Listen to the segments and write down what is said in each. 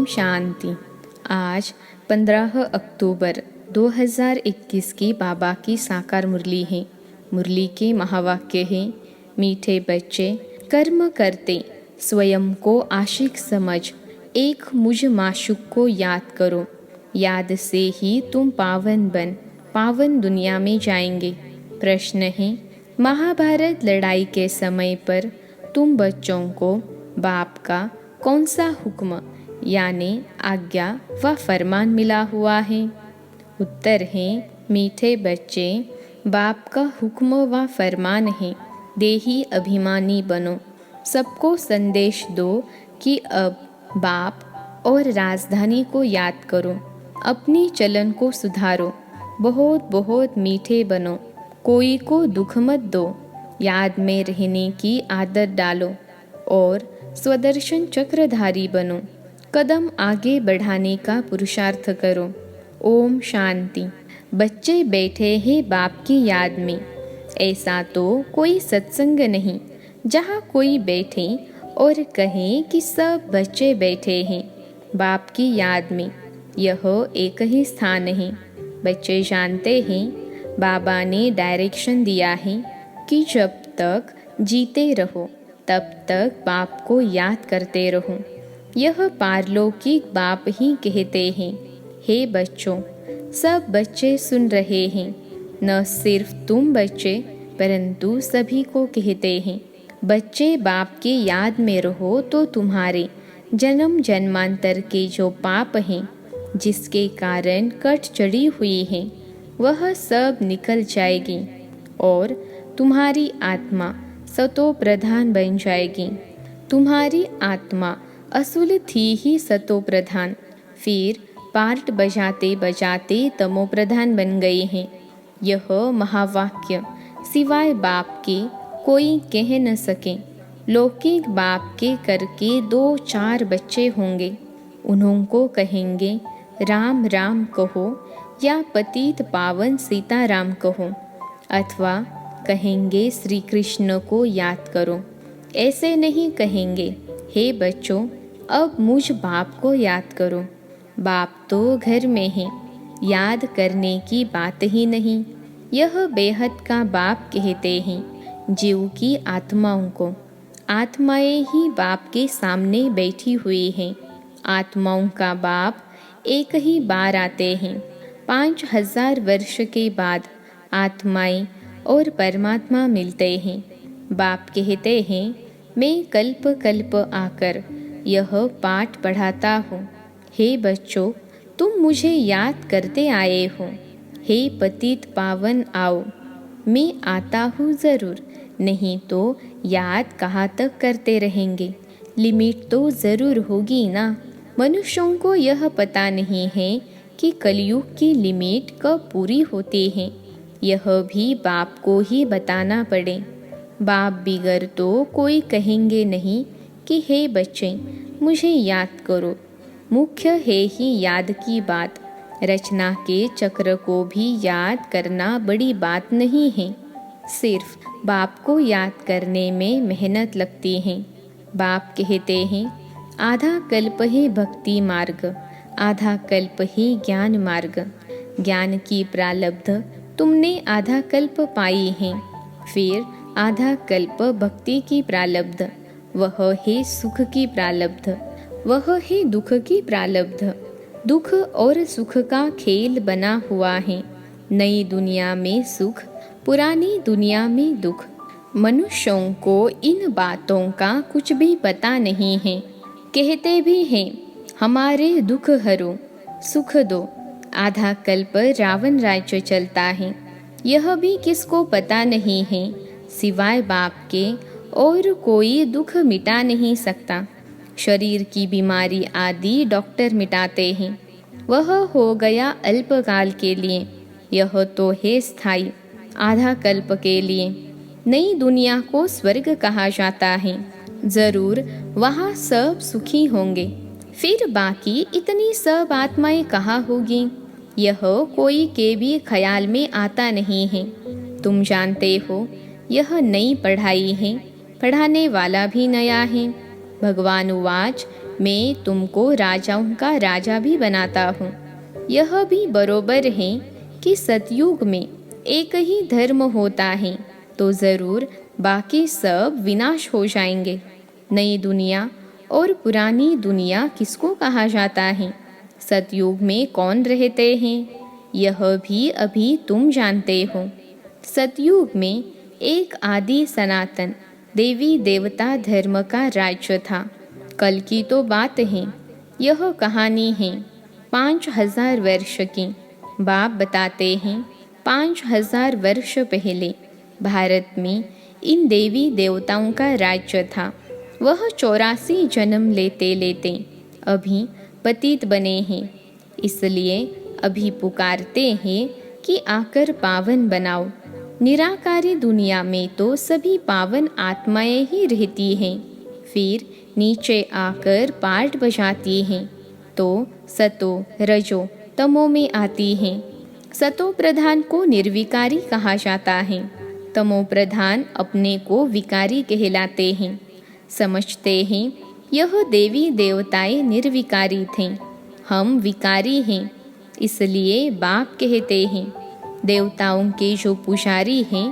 शांति। आज 15 अक्टूबर 2021 की बाबा की साकार मुरली है। मुरली के महावाक्य है, मीठे बच्चे कर्म करते स्वयं को आशिक समझ एक मुझ माशूक को याद करो। याद से ही तुम पावन बन पावन दुनिया में जाएंगे। प्रश्न है, महाभारत लड़ाई के समय पर तुम बच्चों को बाप का कौन सा हुक्म यानी आज्ञा व फरमान मिला हुआ है? उत्तर है, मीठे बच्चे, बाप का हुक्म व फरमान है, देही अभिमानी बनो। सबको संदेश दो कि अब बाप और राजधानी को याद करो, अपनी चलन को सुधारो, बहुत बहुत मीठे बनो, कोई को दुख मत दो, याद में रहने की आदत डालो और स्वदर्शन चक्रधारी बनो। कदम आगे बढ़ाने का पुरुषार्थ करो। ओम शांति। बच्चे बैठे हैं बाप की याद में। ऐसा तो कोई सत्संग नहीं जहाँ कोई बैठे और कहे कि सब बच्चे बैठे हैं बाप की याद में। यह एक ही स्थान है। बच्चे जानते हैं बाबा ने डायरेक्शन दिया है कि जब तक जीते रहो तब तक बाप को याद करते रहो। यह पारलौकिक बाप ही कहते हैं। हे बच्चों, सब बच्चे सुन रहे हैं। न सिर्फ तुम बच्चे परंतु सभी को कहते हैं, बच्चे बाप के याद में रहो तो तुम्हारे जन्म जन्मांतर के जो पाप हैं जिसके कारण कट चढ़ी हुई है वह सब निकल जाएगी और तुम्हारी आत्मा सतो प्रधान बन जाएगी। तुम्हारी आत्मा असुल थी ही सतो प्रधान, फिर पार्ट बजाते बजाते तमो प्रधान बन गए हैं। यह महावाक्य सिवाय बाप के कोई कह न सके। लौकिक बाप के करके 2-4 बच्चे होंगे, उन्हों को कहेंगे राम राम कहो या पतित पावन सीताराम कहो, अथवा कहेंगे श्री कृष्ण को याद करो। ऐसे नहीं कहेंगे, हे बच्चों अब मुझ बाप को याद करो। बाप तो घर में है, याद करने की बात ही नहीं। यह बेहद का बाप कहते हैं जीव की आत्माओं को। आत्माएं ही बाप के सामने बैठी हुई हैं। आत्माओं का बाप एक ही बार आते हैं। 5000 वर्ष के बाद आत्माएं और परमात्मा मिलते हैं। बाप कहते हैं, मैं कल्प कल्प आकर यह पाठ पढ़ाता हूँ। हे बच्चों, तुम मुझे याद करते आए हो। हे पतित पावन आओ, मैं आता हूँ ज़रूर, नहीं तो याद कहाँ तक करते रहेंगे। लिमिट तो ज़रूर होगी ना। मनुष्यों को यह पता नहीं है कि कलयुग की लिमिट कब पूरी होती है। यह भी बाप को ही बताना पड़े। बाप बिगर तो कोई कहेंगे नहीं कि हे बच्चे मुझे याद करो। मुख्य है ही याद की बात। रचना के चक्र को भी याद करना बड़ी बात नहीं है। सिर्फ बाप को याद करने में मेहनत लगती है। बाप कहते हैं, आधा कल्प ही भक्ति मार्ग, आधा कल्प ही ज्ञान मार्ग। ज्ञान की प्रालब्ध तुमने आधा कल्प पाई है, फिर आधा कल्प भक्ति की प्रालब्ध, वह है सुख की प्रालब्ध, वह है दुख की प्रालब्ध। दुख और सुख का खेल बना हुआ है। नई दुनिया में सुख, पुरानी दुनिया में दुख। मनुष्यों को इन बातों का कुछ भी पता नहीं है। कहते भी हैं, हमारे दुख हरो, सुख दो। आधा कल्प रावण राज्य चलता है। यह भी किसको पता नहीं है, सिवाय बाप के और कोई दुख मिटा नहीं सकता। शरीर की बीमारी आदि डॉक्टर मिटाते हैं, वह हो गया अल्पकाल के लिए। यह तो है स्थायी, आधा कल्प के लिए। नई दुनिया को स्वर्ग कहा जाता है। जरूर वहाँ सब सुखी होंगे। फिर बाकी इतनी सब आत्माएं कहाँ होगी, यह कोई के भी ख्याल में आता नहीं है। तुम जानते हो यह नई पढ़ाई है, पढ़ाने वाला भी नया है। भगवान उवाच मैं तुमको राजाओं का राजा भी बनाता हूँ। यह भी बरोबर है कि सतयुग में एक ही धर्म होता है तो ज़रूर बाकी सब विनाश हो जाएंगे। नई दुनिया और पुरानी दुनिया किसको कहा जाता है? सतयुग में कौन रहते हैं यह भी अभी तुम जानते हो। सतयुग में एक आदि सनातन देवी देवता धर्म का राज्य था। कल की तो बात है, यह कहानी है 5000 वर्ष की। बाप बताते हैं 5000 वर्ष पहले भारत में इन देवी देवताओं का राज्य था। वह 84 जन्म लेते लेते अभी पतित बने हैं, इसलिए अभी पुकारते हैं कि आकर पावन बनाओ। निराकारी दुनिया में तो सभी पावन आत्माएं ही रहती हैं, फिर नीचे आकर पाठ बजाती हैं तो सतो रजो तमो में आती हैं। सतो प्रधान को निर्विकारी कहा जाता है, तमो प्रधान अपने को विकारी कहलाते हैं। समझते हैं यह देवी देवताएं निर्विकारी थे, हम विकारी हैं, इसलिए बाप कहते हैं देवताओं के जो पुजारी हैं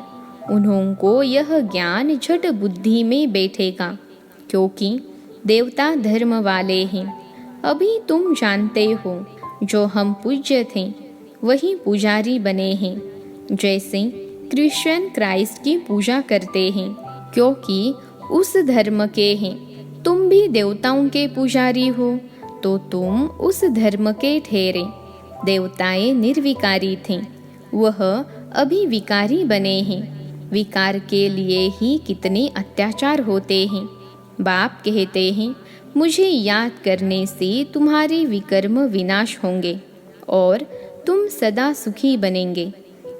उन्हों को यह ज्ञान झट बुद्धि में बैठेगा, क्योंकि देवता धर्म वाले हैं। अभी तुम जानते हो जो हम पूज्य थे वही पुजारी बने हैं। जैसे क्रिश्चियन क्राइस्ट की पूजा करते हैं क्योंकि उस धर्म के हैं। तुम भी देवताओं के पुजारी हो तो तुम उस धर्म के ठहरे। देवताएं निर्विकारी थे, वह अभी विकारी बने हैं। विकार के लिए ही कितने अत्याचार होते हैं। बाप कहते हैं मुझे याद करने से तुम्हारे विकर्म विनाश होंगे और तुम सदा सुखी बनेंगे।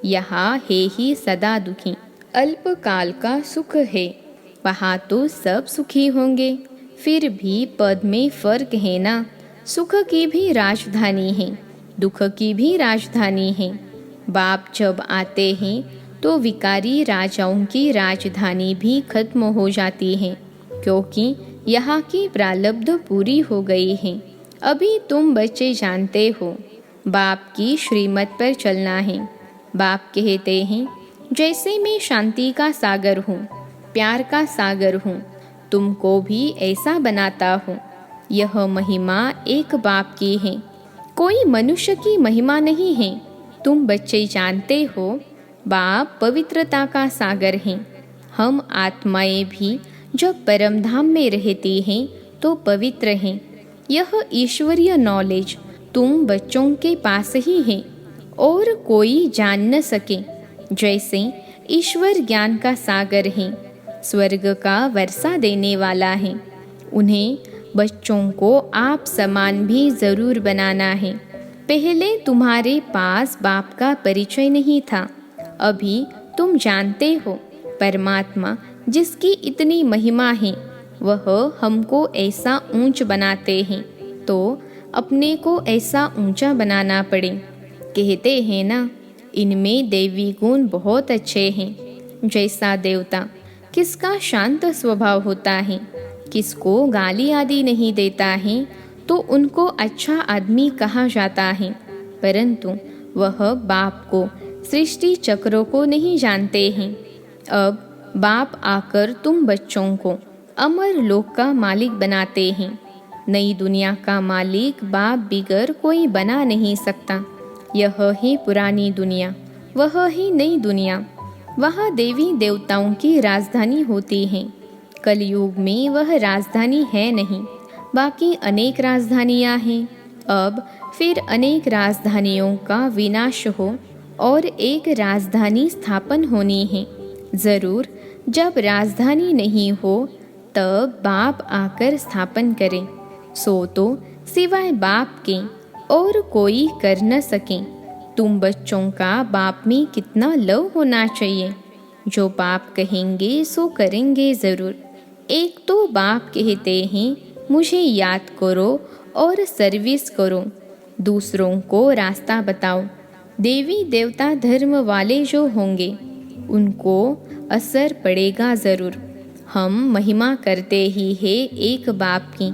यहाँ है ही सदा दुखी। अल्पकाल का सुख है, वहाँ तो सब सुखी होंगे। फिर भी पद में फर्क है ना। सुख की भी राजधानी है, दुख की भी राजधानी है। बाप जब आते हैं तो विकारी राजाओं की राजधानी भी खत्म हो जाती है, क्योंकि यहाँ की प्रारब्ध पूरी हो गई है। अभी तुम बच्चे जानते हो बाप की श्रीमत पर चलना है। बाप कहते हैं जैसे मैं शांति का सागर हूँ, प्यार का सागर हूँ, तुमको भी ऐसा बनाता हूँ। यह महिमा एक बाप की है, कोई मनुष्य की महिमा नहीं है। तुम बच्चे जानते हो बाप पवित्रता का सागर हैं। हम आत्माएं भी जब परम धाम में रहती हैं तो पवित्र हैं। यह ईश्वरीय नॉलेज तुम बच्चों के पास ही है और कोई जान न सके। जैसे ईश्वर ज्ञान का सागर है, स्वर्ग का वर्षा देने वाला है, उन्हें बच्चों को आप समान भी ज़रूर बनाना है। पहले तुम्हारे पास बाप का परिचय नहीं था, अभी तुम जानते हो परमात्मा जिसकी इतनी महिमा है वह हमको ऐसा ऊंच बनाते हैं तो अपने को ऐसा ऊंचा बनाना पड़े। कहते हैं ना इनमें देवी गुण बहुत अच्छे हैं। जैसा देवता किसका शांत स्वभाव होता है, किसको गाली आदि नहीं देता है तो उनको अच्छा आदमी कहा जाता है, परंतु वह बाप को सृष्टि चक्रों को नहीं जानते हैं। अब बाप आकर तुम बच्चों को अमर लोक का मालिक बनाते हैं। नई दुनिया का मालिक बाप बिगर कोई बना नहीं सकता। यह है पुरानी दुनिया, वह है नई दुनिया। वहाँ देवी देवताओं की राजधानी होती है। कलयुग में वह राजधानी है नहीं, बाकी अनेक राजधानियाँ हैं। अब फिर अनेक राजधानियों का विनाश हो और एक राजधानी स्थापन होनी है। ज़रूर जब राजधानी नहीं हो तब बाप आकर स्थापन करें। सो तो सिवाय बाप के और कोई कर न सके। तुम बच्चों का बाप में कितना लव होना चाहिए। जो बाप कहेंगे सो करेंगे ज़रूर। एक तो बाप कहते हैं मुझे याद करो और सर्विस करो, दूसरों को रास्ता बताओ। देवी देवता धर्म वाले जो होंगे उनको असर पड़ेगा ज़रूर। हम महिमा करते ही है एक बाप की,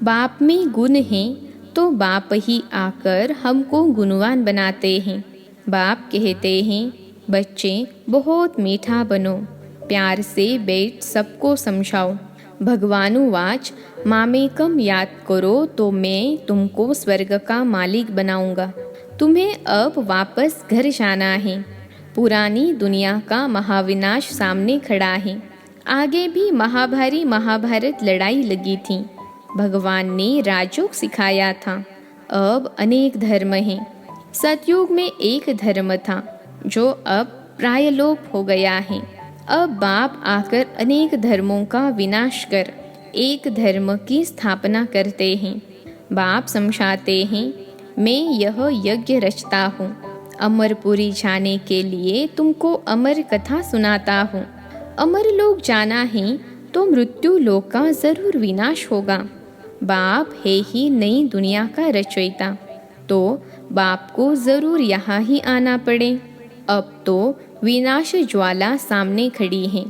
बाप में गुण हैं तो बाप ही आकर हमको गुणवान बनाते हैं। बाप कहते हैं बच्चे बहुत मीठा बनो, प्यार से बैठ सबको समझाओ। भगवानुवाच मामेकम याद करो तो मैं तुमको स्वर्ग का मालिक बनाऊंगा। तुम्हें अब वापस घर जाना है। पुरानी दुनिया का महाविनाश सामने खड़ा है। आगे भी महाभारी महाभारत लड़ाई लगी थी। भगवान ने राजयोग सिखाया था। अब अनेक धर्म हैं। सतयुग में एक धर्म था जो अब प्रायलोप हो गया है। अब बाप आकर अनेक धर्मों का विनाश कर एक धर्म की स्थापना करते हैं। बाप समझाते हैं मैं यह यज्ञ रचता हूँ। अमरपुरी जाने के लिए तुमको अमर कथा सुनाता हूँ। अमर लोक जाना है तो मृत्यु लोक का जरूर विनाश होगा। बाप है ही नई दुनिया का रचयिता, तो बाप को जरूर यहाँ ही आना पड़े। अब तो विनाश ज्वाला सामने खड़ी है,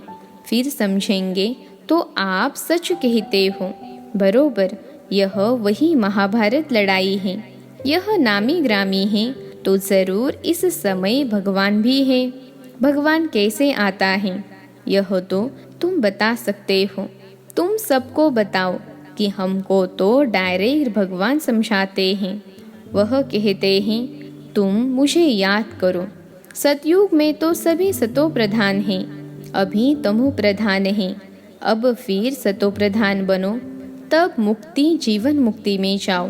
फिर समझेंगे तो आप सच कहते हो। बरोबर यह वही महाभारत लड़ाई है। यह नामी ग्रामी है तो जरूर इस समय भगवान भी है। भगवान कैसे आता है यह तो तुम बता सकते हो। तुम सबको बताओ कि हमको तो डायरेक्ट भगवान समझाते हैं। वह कहते हैं तुम मुझे याद करो। सतयुग में तो सभी सतो प्रधान हैं, अभी तमो प्रधान हैं। अब फिर सतो प्रधान बनो, तब मुक्ति जीवन मुक्ति में जाओ।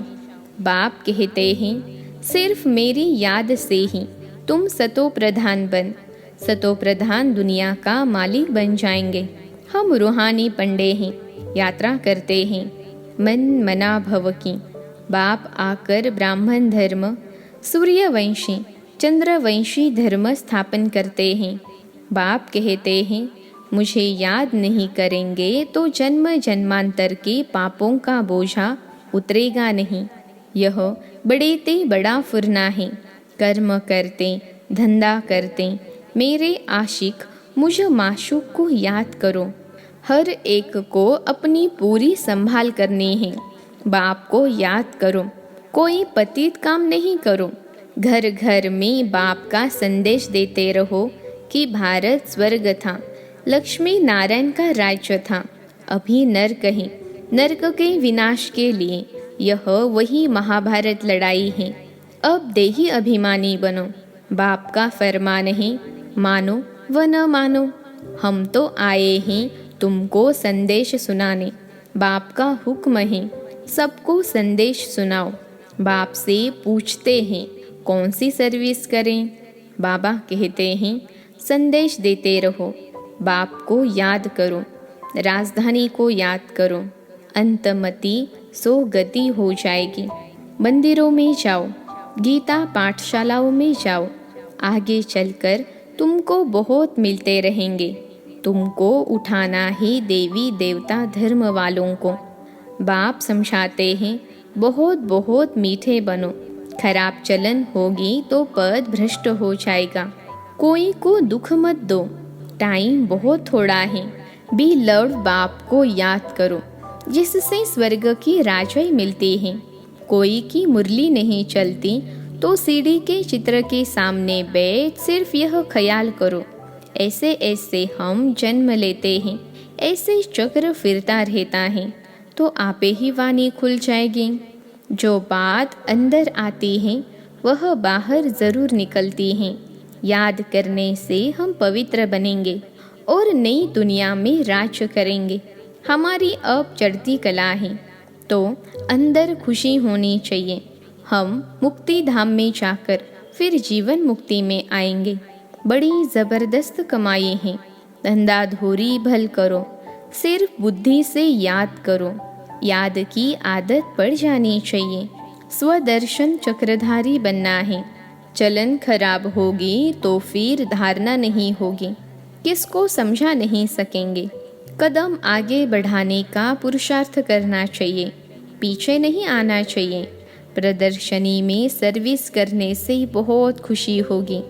बाप कहते हैं सिर्फ मेरी याद से ही तुम सतो प्रधान बन सतो प्रधान दुनिया का मालिक बन जाएंगे। हम रूहानी पंडे हैं, यात्रा करते हैं मन मना भव की। बाप आकर ब्राह्मण धर्म, सूर्यवंशी चंद्रवंशी धर्म स्थापन करते हैं। बाप कहते हैं मुझे याद नहीं करेंगे तो जन्म जन्मांतर के पापों का बोझा उतरेगा नहीं। यह बड़े ते बड़ा फुरना है। कर्म करते धंधा करते मेरे आशिक मुझ माशूक को याद करो। हर एक को अपनी पूरी संभाल करनी है। बाप को याद करो, कोई पतित काम नहीं करो। घर घर में बाप का संदेश देते रहो कि भारत स्वर्ग था, लक्ष्मी नारायण का राज्य था, अभी नर्क है। नर्क के विनाश के लिए यह वही महाभारत लड़ाई है। अब देही अभिमानी बनो। बाप का फरमान है मानो व न मानो। हम तो आए हैं तुमको संदेश सुनाने। बाप का हुक्म है सबको संदेश सुनाओ। बाप से पूछते हैं कौन सी सर्विस करें। बाबा कहते हैं संदेश देते रहो, बाप को याद करो, राजधानी को याद करो, अंतमति सो गति हो जाएगी। मंदिरों में जाओ, गीता पाठशालाओं में जाओ, आगे चलकर तुमको बहुत मिलते रहेंगे। तुमको उठाना ही देवी देवता धर्म वालों को। बाप समझाते हैं बहुत बहुत मीठे बनो, खराब चलन होगी तो पद भ्रष्ट हो जाएगा। कोई को दुख मत दो, टाइम बहुत थोड़ा है। बी लव्ड बाप को याद करो, जिससे स्वर्ग की राजई मिलती है। कोई की मुरली नहीं चलती तो सीढ़ी के चित्र के सामने बैठ सिर्फ यह ख्याल करो, ऐसे ऐसे हम जन्म लेते हैं, ऐसे चक्र फिरता रहता है, तो आपे ही वाणी खुल जाएगी। जो बात अंदर आती है वह बाहर जरूर निकलती है। याद करने से हम पवित्र बनेंगे और नई दुनिया में राज्य करेंगे। हमारी अब चढ़ती कला है तो अंदर खुशी होनी चाहिए। हम मुक्ति धाम में जाकर फिर जीवन मुक्ति में आएंगे। बड़ी ज़बरदस्त कमाई है। धंधा धोरी भल करो, सिर्फ बुद्धि से याद करो। याद की आदत पड़ जानी चाहिए। स्वदर्शन चक्रधारी बनना है। चलन खराब होगी तो फिर धारणा नहीं होगी, किसको समझा नहीं सकेंगे। कदम आगे बढ़ाने का पुरुषार्थ करना चाहिए, पीछे नहीं आना चाहिए। प्रदर्शनी में सर्विस करने से बहुत खुशी होगी।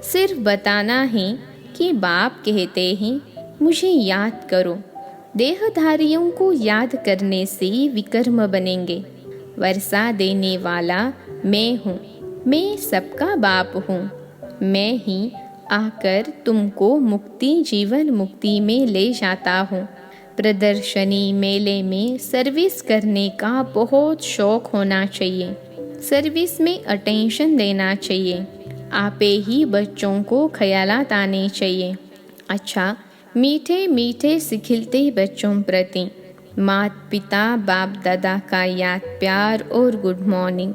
सिर्फ बताना है कि बाप कहते हैं मुझे याद करो। देहधारियों को याद करने से विकर्म बनेंगे। वर्षा देने वाला मैं हूँ, मैं सबका बाप हूँ। मैं ही आकर तुमको मुक्ति जीवन मुक्ति में ले जाता हूँ। प्रदर्शनी मेले में सर्विस करने का बहुत शौक होना चाहिए। सर्विस में अटेंशन देना चाहिए। आपे ही बच्चों को ख्यालात आने चाहिए। अच्छा, मीठे मीठे सिखिलते बच्चों प्रति माता पिता बाप दादा का याद प्यार और गुड मॉर्निंग।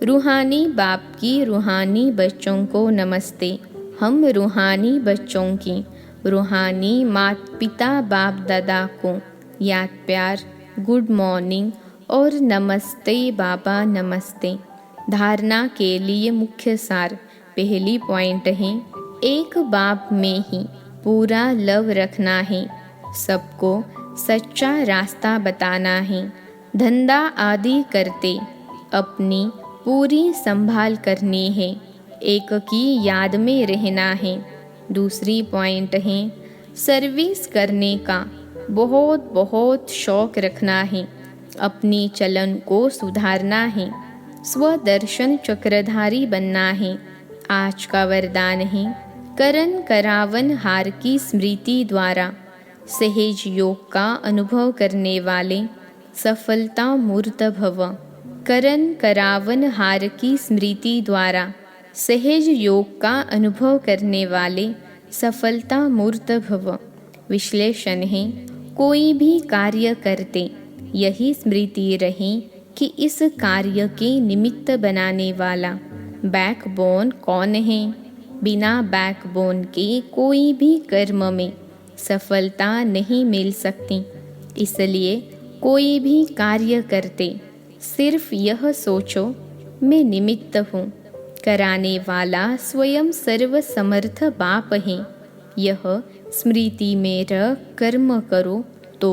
रूहानी बाप की रूहानी बच्चों को नमस्ते। हम रूहानी बच्चों की रूहानी माता पिता बाप दादा को याद प्यार गुड मॉर्निंग और नमस्ते बाबा नमस्ते। धारणा के लिए मुख्य सार पहली पॉइंट है, एक बाप में ही पूरा लव रखना है। सबको सच्चा रास्ता बताना है। धंधा आदि करते अपनी पूरी संभाल करनी है। एक की याद में रहना है। दूसरी पॉइंट है, सर्विस करने का बहुत बहुत शौक रखना है। अपनी चलन को सुधारना है। स्वदर्शन चक्रधारी बनना है। आज का वरदान है, करन करावन हार की स्मृति द्वारा सहज योग का अनुभव करने वाले सफलता मूर्त भव। करन करावन हार की स्मृति द्वारा सहज योग का अनुभव करने वाले सफलता मूर्त भव। विश्लेषण है, कोई भी कार्य करते यही स्मृति रहे कि इस कार्य के निमित्त बनाने वाला बैकबोन कौन है। बिना बैकबोन के कोई भी कर्म में सफलता नहीं मिल सकती। इसलिए कोई भी कार्य करते सिर्फ यह सोचो मैं निमित्त हूँ। कराने वाला स्वयं सर्वसमर्थ बाप है। यह स्मृति में रख कर्म करो तो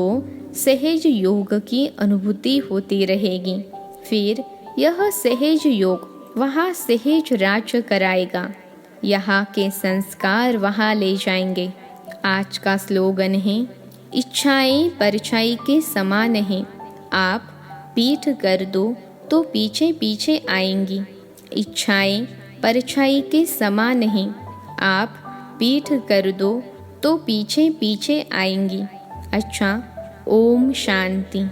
सहज योग की अनुभूति होती रहेगी। फिर यह सहज योग वहाँ सहज राज्य कराएगा। यहाँ के संस्कार वहाँ ले जाएंगे। आज का स्लोगन है, इच्छाएं परछाई के समान हैं। आप पीठ कर दो तो पीछे पीछे आएंगी। इच्छाएं परछाई के समान हैं। आप पीठ कर दो तो पीछे पीछे आएंगी। अच्छा, ओम शांति।